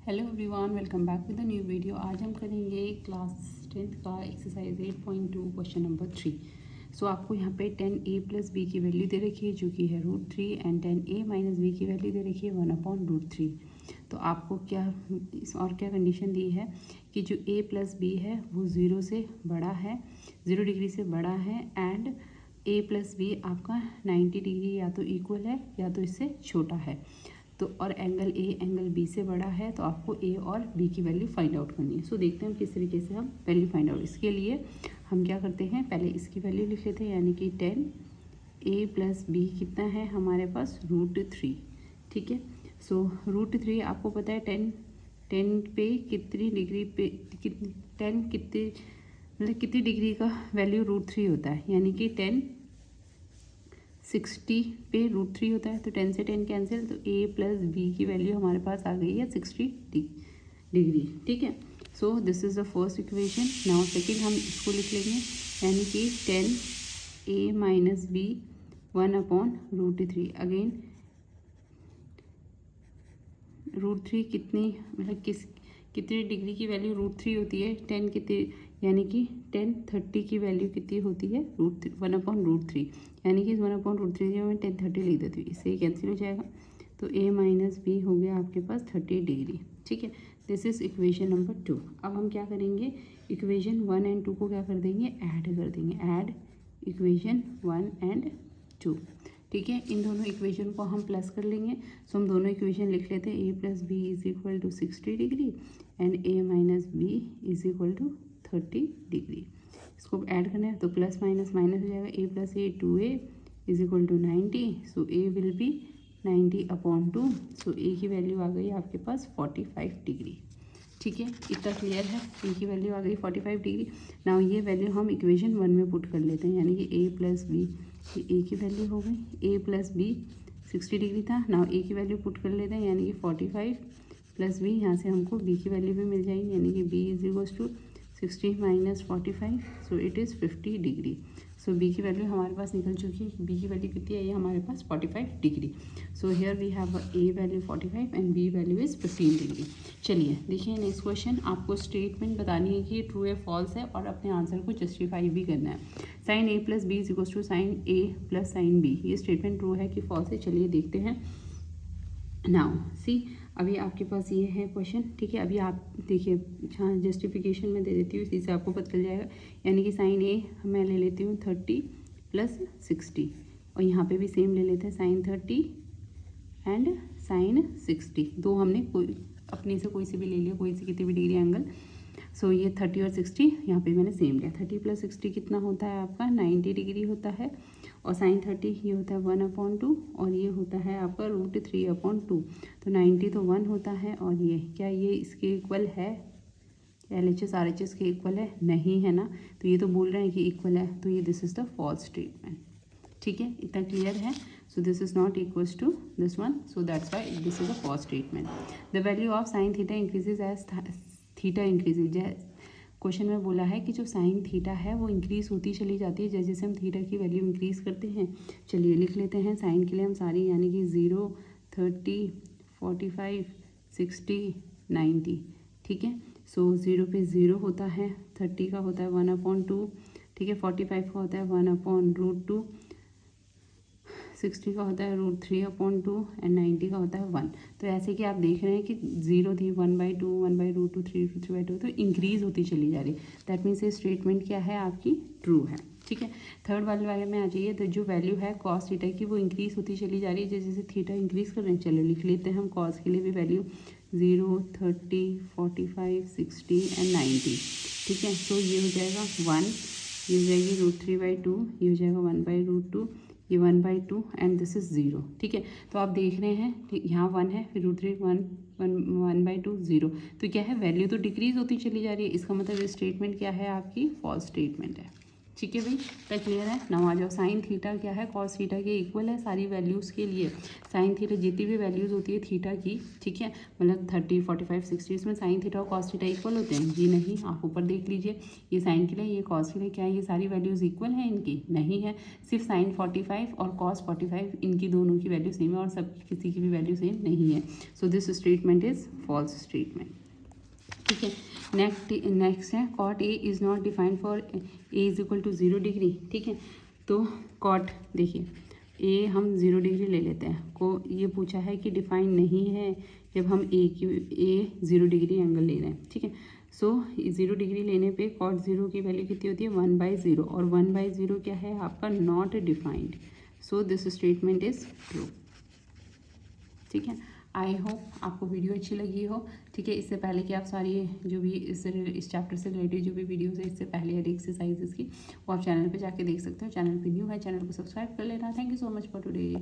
Hello everyone, welcome back with the new video. आज हम करेंगे क्लास 10th का एक्सरसाइज 8.2 क्वेश्चन नंबर 3। सो आपको यहाँ पे 10a प्लस बी की वैल्यू दे रखी है जो कि है √3 एंड 10a माइनस बी की वैल्यू दे रखी है 1/√3। तो आपको क्या कंडीशन दी है कि जो a प्लस बी है वो 0 से बड़ा है, 0 डिग्री से बड़ा है एंड a प्लस बी आपका 90 डिग्री या तो इक्वल है या तो इससे छोटा है। तो और एंगल ए एंगल बी से बड़ा है, तो आपको ए और बी की वैल्यू फाइंड आउट करनी है। सो देखते हैं हम किस तरीके से हम वैल्यू फाइंड आउट। इसके लिए हम क्या करते हैं, पहले इसकी वैल्यू लिख लेते हैं, यानी कि 10a प्लस बी कितना है हमारे पास √3। ठीक है, सो √3 आपको पता है 10 पे कितनी डिग्री पे 10 कितनी मतलब कितनी डिग्री का वैल्यू √3 होता है, यानी कि 60 पे √3 होता है। तो 10 से 10 कैंसिल, तो a प्लस बी की वैल्यू हमारे पास आ गई है 60 डिग्री। ठीक है, so this is the first equation. Now second हम इसको लिख लेंगे, यानी कि 10a माइनस बी 1/√3। अगेन √3 कितनी मतलब कितनी डिग्री की वैल्यू √3 होती है, 10 कितनी, यानी कि 1030 की वैल्यू कितनी होती है 1/√3, यानी कि इस 1/√3 में मैं 1030 लिख देती हूँ, इससे ही कैंसिल हो जाएगा। तो a माइनस बी हो गया आपके पास 30 डिग्री। ठीक है, दिस इज इक्वेशन नंबर 2। अब हम क्या करेंगे, इक्वेशन 1 एंड 2 को क्या कर देंगे, ऐड कर देंगे, ऐड इक्वेशन 1 एंड 2। ठीक है, इन दोनों इक्वेशन को हम प्लस कर लेंगे। सो हम दोनों इक्वेशन लिख लेते हैं, a plus B is equal to 60 degree and a minus B is equal to 30 degree. इसको ऐड करना है तो प्लस माइनस माइनस हो जाएगा, a plus A 2a is equal to 90। So a will be 90/2। So a की value आ गई आपके पास 45 डिग्री। ठीक है, इतना क्लियर है, a की वैल्यू आ गई 45 डिग्री। नाउ ये वैल्यू हम इक्वेशन 1 में पुट कर लेते हैं, यानी कि a प्लस बी, a की वैल्यू हो गई, a प्लस बी 60 डिग्री था। नाउ a की वैल्यू पुट कर लेते हैं, यानी कि 45 प्लस बी, यहाँ से हमको b की वैल्यू भी मिल जाएगी, यानी कि b is equals to 60 minus 45, so it is 50 degree. So b की वैल्यू हमारे पास निकल चुकी है, b की वैल्यू कितनी है, ये हमारे पास 45 degree. So here we have a value 45 and b value is 15 degree. चलिए देखिए नेक्स्ट क्वेश्चन, आपको स्टेटमेंट बतानी है कि ट्रू है फॉल्स है और अपने आंसर को जस्टिफाई भी करना है। Sine a plus B is equals to sine a plus sine b, ये स्टेटमेंट ट्रू है कि फॉल्स है, चलिए देखते हैं। नाउ सी, अभी आपके पास ये है क्वेश्चन। ठीक है, अभी आप देखिए, हाँ जस्टिफिकेशन में दे देती हूँ, इसी से आपको पता चल जाएगा। यानी कि साइन ए मैं ले लेती हूँ 30 प्लस 60, और यहाँ पे भी सेम ले लेते हैं, साइन 30 एंड साइन 60। दो हमने कोई अपने से कोई से भी ले लिया, कोई से कितनी भी डिग्री एंगल। सो ये 30 और 60 यहाँ पे मैंने सेम लिया। 30 प्लस 60 कितना होता है आपका 90 डिग्री होता है, और साइन 30 ये होता है 1/2, और ये होता है आपका √3/2। तो 90 तो 1 होता है, और ये क्या ये इसके इक्वल है, LHS RHS के इक्वल है, नहीं है ना, तो ये तो बोल रहे हैं कि इक्वल है, तो ये this is the false statement. ठीक है, इतना क्लियर है। So this is not equals to this one, so that's why this is a false statement. The value of sine theta increases as theta increases. Question में बोला है कि जो sine theta है वो इंक्रीज होती चली जाती है जैसे जैसे हम थीटा की वैल्यू इंक्रीज करते हैं। चलिए लिख लेते हैं साइन के लिए हम सारी, यानी कि 0, 30, 45, 60, 90। ठीक है, सो 0 पे 0 होता है, 30 का होता है 1/2, ठीक है, 45 का होता है 1/√2, 60 का होता है √3/2 एंड 90 का होता है 1। तो ऐसे कि आप देख रहे हैं कि 0 थी 1/2, 1/√2, 3/2, तो इंक्रीज होती चली जा रही है। दैट मीन्स ये स्टेटमेंट क्या है आपकी, ट्रू है। ठीक है, थर्ड वाले में आ जाइए, तो जो वैल्यू है कॉस थीटा की वो इंक्रीज होती चली जा रही है जैसे जैसे थीटा इंक्रीज कर रहे हैं। चलो लिख लेते हैं हम कॉस के लिए भी वैल्यू 0, 30, 45, 60 एंड 90। ठीक है, तो ये हो जाएगा 1, ये हो जाएगी √3/2, ये हो जाएगा 1/√2, ये 1/2 एंड दिस इज 0। ठीक है, तो आप देख रहे हैं, ठीक, यहाँ 1 है, फिर √3 1/2 0, तो क्या है वैल्यू तो डिक्रीज होती चली जा रही है, इसका मतलब स्टेटमेंट क्या है आपकी, फॉल्स स्टेटमेंट है। ठीक है भाई, तो क्लियर है। नाउ आ जाओ, साइन थीटा क्या है, कॉस थीटा के इक्वल है सारी वैल्यूज़ के लिए। साइन थीटा जितनी भी वैल्यूज़ होती है थीटा की, ठीक है, मतलब 30, 45, 60, इसमें साइन थीटा और कॉस थीटा इक्वल होते हैं जी नहीं। आप ऊपर देख लीजिए, ये साइन के लिए, ये कॉस के लिए, क्या है ये सारी वैल्यूज़ इक्वल हैं इनकी? नहीं है, सिर्फ साइन 45 और कॉस 45 इनकी दोनों की वैल्यू सेम है और सब किसी की भी वैल्यू सेम नहीं है। So this statement is false statement. ठीक है, नेक्स्ट है cot A is not defined for A is equal to 0 degree. ठीक है, तो कॉट देखिए, ए हम 0 डिग्री ले लेते हैं, को ये पूछा है कि डिफाइन नहीं है जब हम ए 0 डिग्री एंगल ले रहे हैं। ठीक है, सो 0 डिग्री लेने पे कॉट 0 की वैल्यू कितनी होती है 1/0, और 1/0 क्या है आपका, not defined. So this statement is true. ठीक है, आई होप आपको वीडियो अच्छी लगी हो। ठीक है, इससे पहले कि आप सारी जो भी इस चैप्टर से रिलेटेड जो भी वीडियोस है इससे पहले वाली एक्सरसाइजेस की, वो आप चैनल पे जाके देख सकते हो। चैनल पे न्यू है, चैनल को सब्सक्राइब कर लेना। Thank you so much for today.